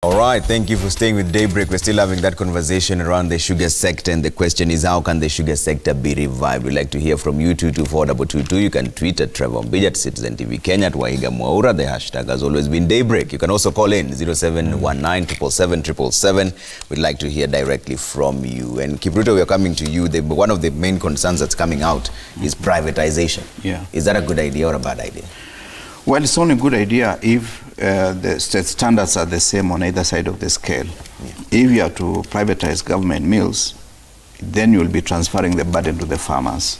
All right, thank you for staying with Daybreak. We're still having that conversation around the sugar sector, and the question is, how can the sugar sector be revived? We'd like to hear from you. 2242222. You can tweet at Trevor Mbija, at Citizen TV Kenya, at Wahiga Mwaura. The hashtag has always been Daybreak. You can also call in 0719 We'd like to hear directly from you. And Kipruto, we are coming to you. One of the main concerns that's coming out is privatization. Yeah. Is that a good idea or a bad idea? Well, it's only a good idea if the standards are the same on either side of the scale. Yeah. If you are to privatize government mills, then you will be transferring the burden to the farmers.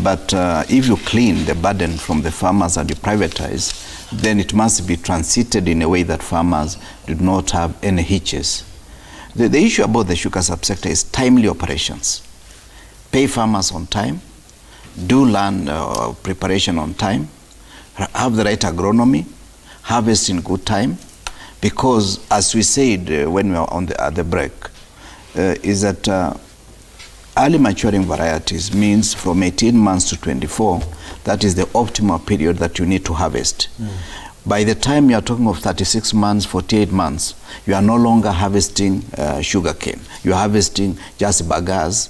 But if you clean the burden from the farmers and you privatize, then it must be transited in a way that farmers do not have any hitches. The issue about the sugar subsector is timely operations. Pay farmers on time, do land preparation on time, have the right agronomy, harvest in good time, because as we said when we were on at the break, is that early maturing varieties means from 18 months to 24, that is the optimal period that you need to harvest. By the time you are talking of 36 months, 48 months, you are no longer harvesting sugarcane. You are harvesting just bagasse,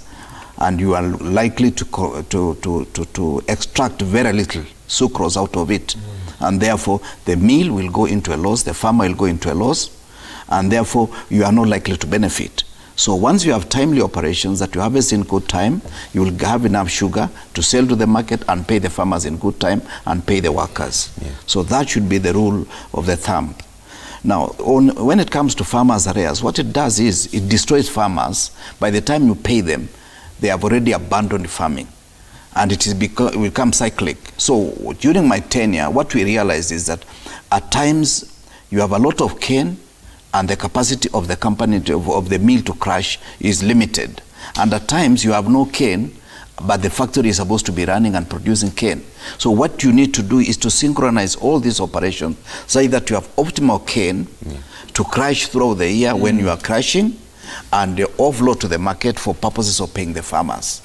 and you are likely to extract very little sucrose out of it. And therefore, the mill will go into a loss, the farmer will go into a loss, and therefore, you are not likely to benefit. So once you have timely operations that you harvest in good time, you will have enough sugar to sell to the market and pay the farmers in good time and pay the workers. Yeah. So that should be the rule of the thumb. Now, when it comes to farmers' arrears, what it does is it destroys farmers. By the time you pay them, they have already abandoned farming, and it will become cyclic. So during my tenure, what we realized is that at times you have a lot of cane, and the capacity of the company of the mill to crush is limited. And at times you have no cane, but the factory is supposed to be running and producing cane. So what you need to do is to synchronize all these operations so that you have optimal cane to crush throughout the year when you are crushing, and offload to the market for purposes of paying the farmers.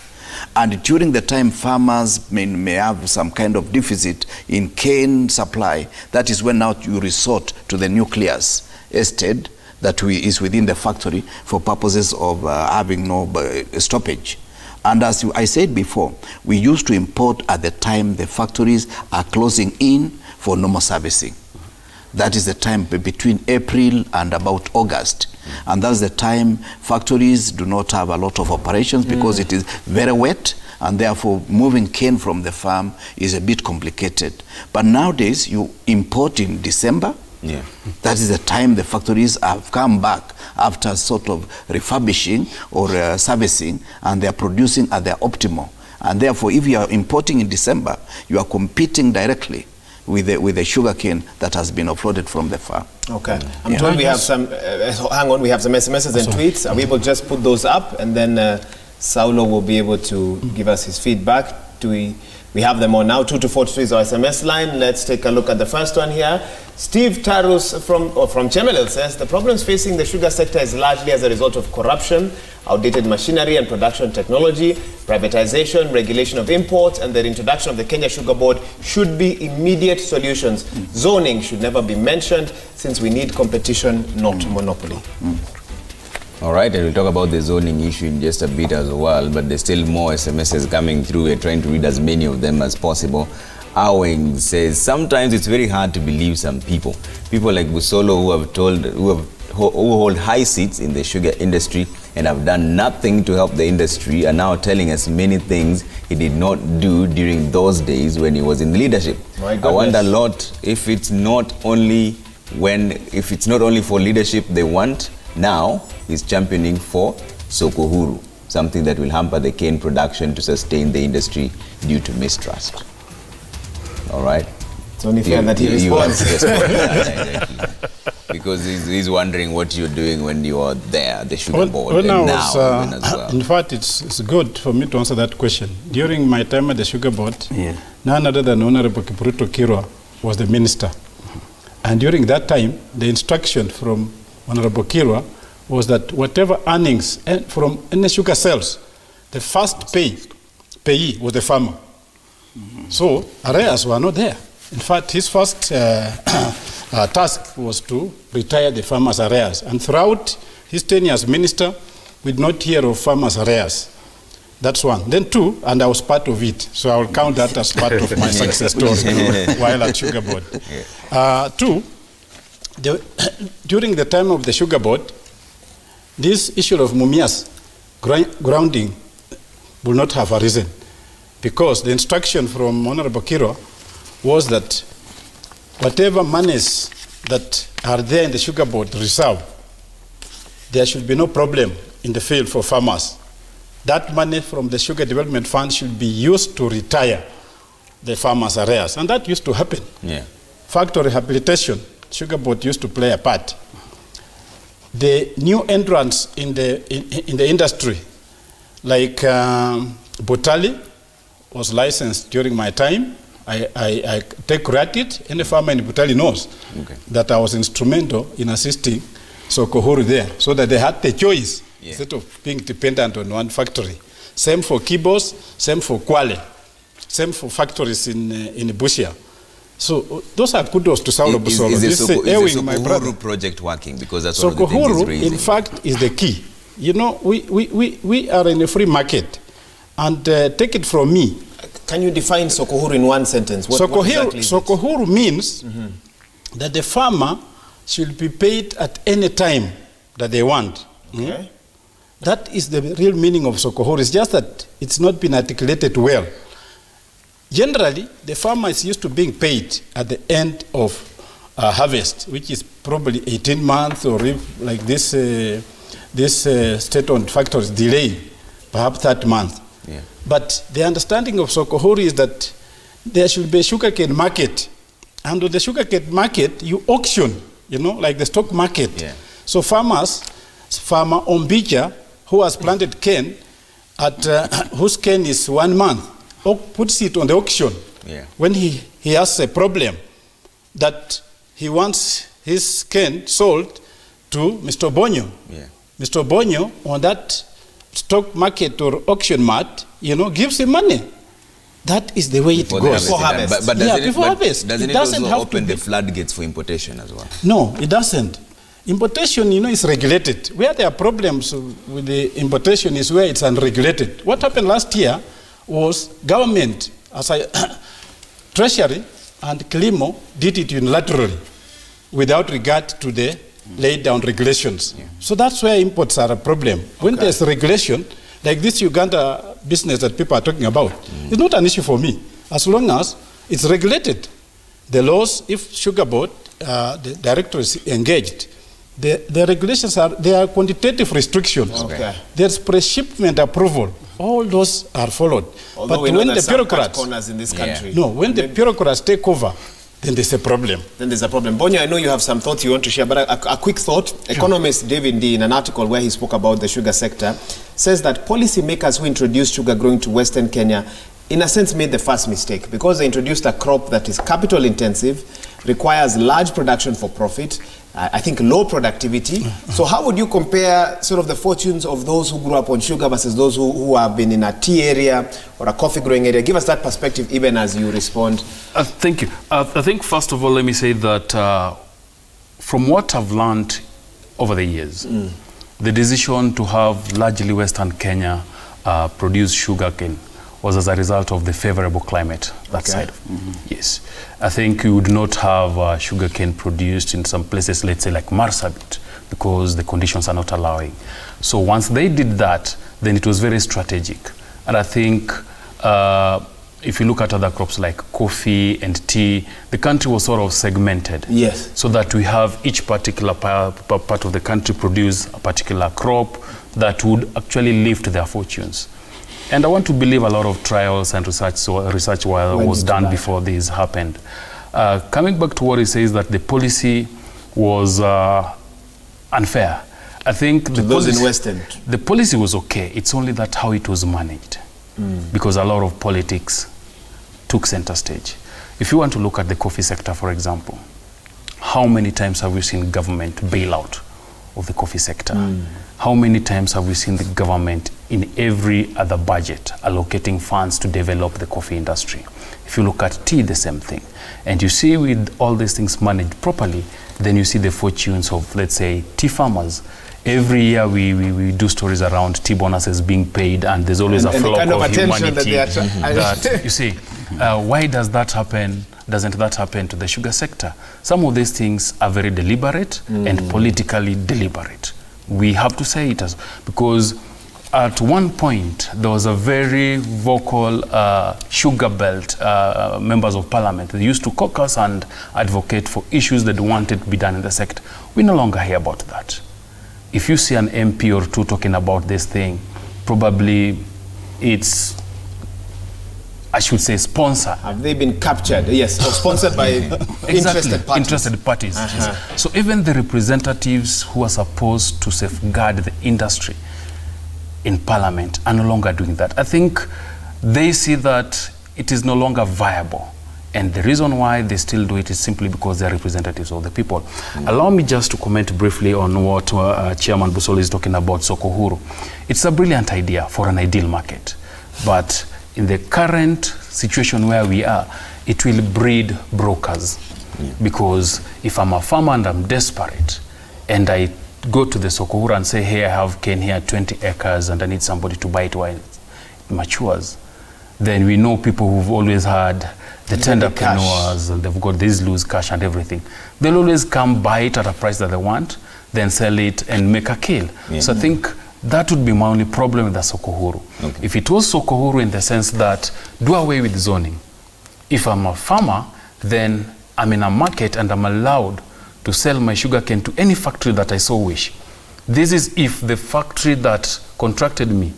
And during the time farmers may have some kind of deficit in cane supply, that is when now you resort to the nucleus estate that is within the factory for purposes of having no stoppage. And as I said before, we used to import at the time the factories are closing in for normal servicing. That is the time between April and about August. And that's the time factories do not have a lot of operations because it is very wet, and therefore moving cane from the farm is a bit complicated. But nowadays you import in December. Yeah. That is the time the factories have come back after sort of refurbishing or servicing, and they are producing at their optimal. And therefore, if you are importing in December, you are competing directly with the sugar cane that has been offloaded from the farm. Okay. I'm told we have some, hang on, we have some SMSs and tweets. Are we able to just put those up, and then Saulo will be able to give us his feedback? We have them on now. 2242 is our SMS line. Let's take a look at the first one here. Steve Tarus from Chemelil says, the problems facing the sugar sector is largely as a result of corruption, outdated machinery and production technology, privatization, regulation of imports, and the introduction of the Kenya Sugar Board should be immediate solutions. Zoning should never be mentioned, since we need competition, not monopoly. All right, and we'll talk about the zoning issue in just a bit as well, but there's still more SMSs coming through. We're trying to read as many of them as possible. Awing says, sometimes it's very hard to believe some people. People like Busolo who hold high seats in the sugar industry and have done nothing to help the industry, are now telling us many things he did not do during those days when he was in leadership. I wonder a lot if it's not only for leadership they want. Now he's championing for soko huru, something that will hamper the cane production to sustain the industry due to mistrust. All right. It's only fair that he responds. Because he's wondering what you're doing when you are there, the sugar board. In fact, it's good for me to answer that question. During my time at the sugar board, none other than Honorable Kipruto Kirwa was the minister. And during that time, the instruction from Honorable Kirwa was that whatever earnings from any sugar sales, the first payee was the farmer. So arrears were not there. In fact, his first task was to retire the farmers' arrears. And throughout his tenure as minister, we did not hear of farmers' arrears. That's one. Then two, and I was part of it, so I will count that as part of my success story while at Sugar Board. Two, during the time of the Sugar Board, this issue of Mumias grounding will not have arisen, because the instruction from Honorable Kiro was that whatever monies that are there in the Sugar Board reserve, there should be no problem in the field for farmers. That money from the Sugar Development Fund should be used to retire the farmers' arrears. And that used to happen. Yeah. Factory rehabilitation, Sugar Board used to play a part. The new entrants in the industry, like Botali, was licensed during my time. I take credit. Any farmer in Botali knows that I was instrumental in assisting Sokohuru there, so that they had the choice instead of being dependent on one factory. Same for Kibos, same for Kwale, same for factories in Busia. So those are kudos to Saulo Busolo. Is the Sokohuru project working? Because that's one of the things he's raising. In fact, is the key. You know, we are in a free market. And take it from me. Can you define Sokohuru in one sentence? What exactly is Sokohuru means that the farmer should be paid at any time that they want. Okay. That is the real meaning of Sokohuru. It's just that it's not been articulated well. Generally, the farmer is used to being paid at the end of harvest, which is probably 18 months, or if, like this state-owned factories delay, perhaps 30 months. Yeah. But the understanding of Sokohuru is that there should be a sugarcane market. And with the sugarcane market, you auction, you know, like the stock market. Yeah. So farmer Ombija, who has planted cane, at whose cane is 1 month, puts it on the auction. Yeah. When he has a problem that he wants his cane sold to Mr. Bonyo. Yeah. Mr. Bonyo, on that stock market or auction mart, you know, gives him money. That is the way it goes. Before harvest. But doesn't it also open the floodgates for importation as well? No, it doesn't. Importation, you know, is regulated. Where there are problems with the importation is where it's unregulated. What happened last year was government, Treasury and Klimo did it unilaterally without regard to the laid down regulations. Yeah. So that's where imports are a problem. When there's regulation, like this Uganda business that people are talking about, it's not an issue for me, as long as it's regulated. The laws, if Sugar Board, the director is engaged, the regulations there are quantitative restrictions. Okay. There's pre-shipment approval. All those are followed. Although but when the bureaucrats corners in this country, when the bureaucrats take over, then there's a problem. Then there's a problem. Bonyo, I know you have some thoughts you want to share, but a quick thought. Sure. Economist David D, in an article where he spoke about the sugar sector, says that policymakers who introduced sugar growing to Western Kenya, in a sense, made the first mistake, because they introduced a crop that is capital intensive, requires large production for profit, I think low productivity. So how would you compare sort of the fortunes of those who grew up on sugar versus those who have been in a tea area or a coffee growing area? Give us that perspective even as you respond. Thank you. I think first of all, let me say that from what I've learned over the years, the decision to have largely Western Kenya produce sugarcane was as a result of the favorable climate that side. Yes. I think you would not have sugarcane produced in some places, let's say like Marsabit, because the conditions are not allowing. So once they did that, then it was very strategic. And I think if you look at other crops like coffee and tea, the country was sort of segmented. Yes. So that we have each particular part of the country produce a particular crop that would actually lift their fortunes. And I want to believe a lot of trials and research was done before this happened. Coming back to what he says, that the policy was unfair. I think the policy was okay. It's only that how it was managed, because a lot of politics took center stage. If you want to look at the coffee sector, for example, how many times have we seen government bailout of the coffee sector? How many times have we seen the government in every other budget allocating funds to develop the coffee industry? If you look at tea, the same thing. And you see with all these things managed properly, then you see the fortunes of, let's say, tea farmers. Every year we do stories around tea bonuses being paid, and there's always a flock kind of humanity that you see. Why does that happen? Doesn't that happen to the sugar sector? Some of these things are very deliberate and politically deliberate. We have to say it as, because at one point there was a very vocal sugar belt members of parliament. They used to caucus and advocate for issues that wanted to be done in the sector. We no longer hear about that. If you see an MP or two talking about this thing, probably it's, I should say, sponsor. Have they been captured? Yes, or sponsored by interested parties. Interested parties. So even the representatives who are supposed to safeguard the industry in parliament are no longer doing that. I think they see that it is no longer viable. And the reason why they still do it is simply because they're representatives of the people. Allow me just to comment briefly on what Chairman Busoli is talking about, Soko Huru. It's a brilliant idea for an ideal market. But in the current situation where we are, it will breed brokers. Because if I'm a farmer and I'm desperate, and I go to the Soko Huru and say, hey, I have cane here, 20 acres, and I need somebody to buy it while it matures, then we know people who've always had the tenderpreneurs, and they've got this loose cash and everything. They'll always come buy it at a price that they want, then sell it and make a kill. So I think that would be my only problem with the Soko Huru. If it was Soko Huru in the sense that do away with zoning. If I'm a farmer, then I'm in a market and I'm allowed to sell my sugarcane to any factory that I so wish. This is if the factory that contracted me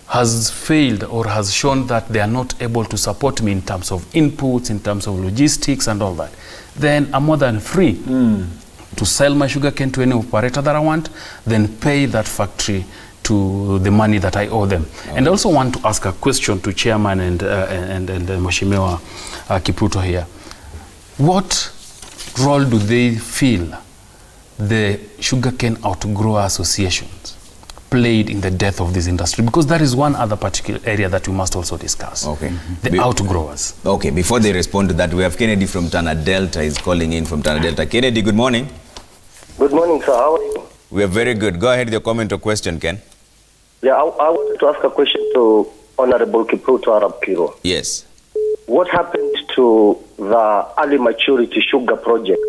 has failed or has shown that they are not able to support me in terms of inputs, in terms of logistics and all that, then I'm more than free to sell my sugarcane to any operator that I want, then pay that factory to the money that I owe them. And I also want to ask a question to Chairman and Mheshimiwa Kipruto here. What role do they feel the sugarcane outgrower associations played in the death of this industry? Because that is one other particular area that we must also discuss. The outgrowers. Okay, before they respond to that, we have Kennedy from Tana Delta is calling in from Tana Delta. Kennedy, good morning. Good morning, sir. How are you? We are very good. Go ahead with your comment or question, Ken. Yeah, I wanted to ask a question to Honorable Kipruto Arab Kiro. Yes. What happened to the early maturity sugar project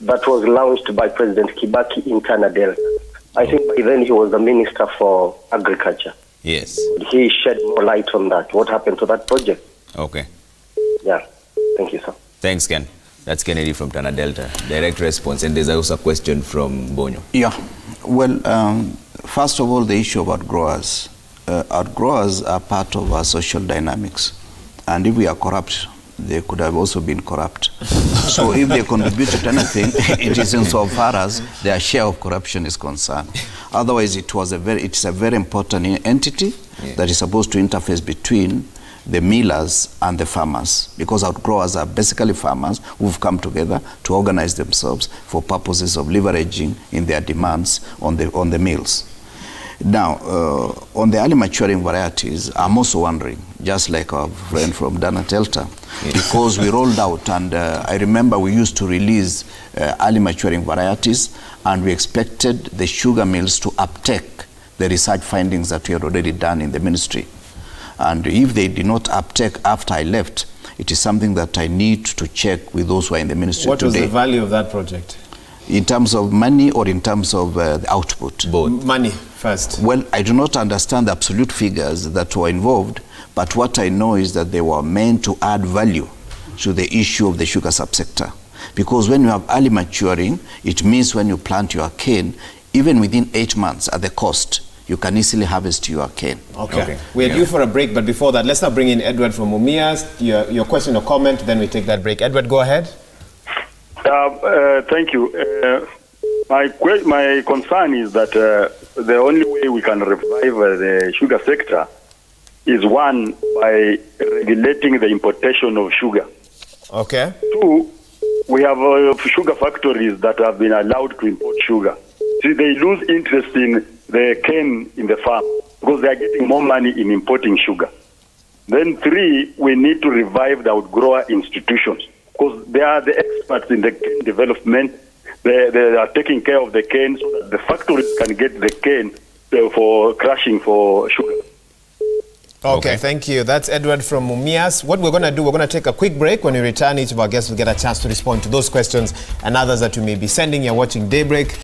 that was launched by President Kibaki in Tana Delta? I think by then he was the Minister for Agriculture. Yes. He shed more light on that. What happened to that project? Okay. Yeah. Thank you, sir. Thanks, Ken. That's Kennedy from Tana Delta. Direct response. And there's also a question from Bonyo. Yeah. Well, first of all, the issue of outgrowers. Outgrowers are part of our social dynamics. And if we are corrupt, they could have also been corrupt. So if they contribute to anything, it is insofar as their share of corruption is concerned. Otherwise, it's a very important entity that is supposed to interface between the millers and the farmers, because outgrowers are basically farmers who've come together to organize themselves for purposes of leveraging in their demands on the mills. Now, on the early maturing varieties, I'm also wondering, just like our friend from Tana Delta, because we rolled out, and I remember we used to release early maturing varieties, and we expected the sugar mills to uptake the research findings that we had already done in the ministry. And if they did not uptake after I left, it is something that I need to check with those who are in the ministry What today. was the value of that project? In terms of money or in terms of the output? Both. Money first. Well, I do not understand the absolute figures that were involved, but what I know is that they were meant to add value to the issue of the sugar subsector. Because when you have early maturing, it means when you plant your cane, even within 8 months at the cost, you can easily harvest your cane. Okay. We're due for a break, but before that, let's now bring in Edward from Mumias. Your question or comment, then we take that break. Edward, go ahead. Thank you. My concern is that the only way we can revive the sugar sector is, one, by regulating the importation of sugar. Okay. Two, we have sugar factories that have been allowed to import sugar. See, they lose interest in the cane in the farm because they are getting more money in importing sugar. Then 3, we need to revive the outgrower institutions because they are the experts in the cane development. They are taking care of the cane so that the factories can get the cane for crushing for sugar. Okay, thank you. That's Edward from Mumias. What we're going to do, we're going to take a quick break. When we return, each of our guests will get a chance to respond to those questions and others that you may be sending. You're watching Daybreak.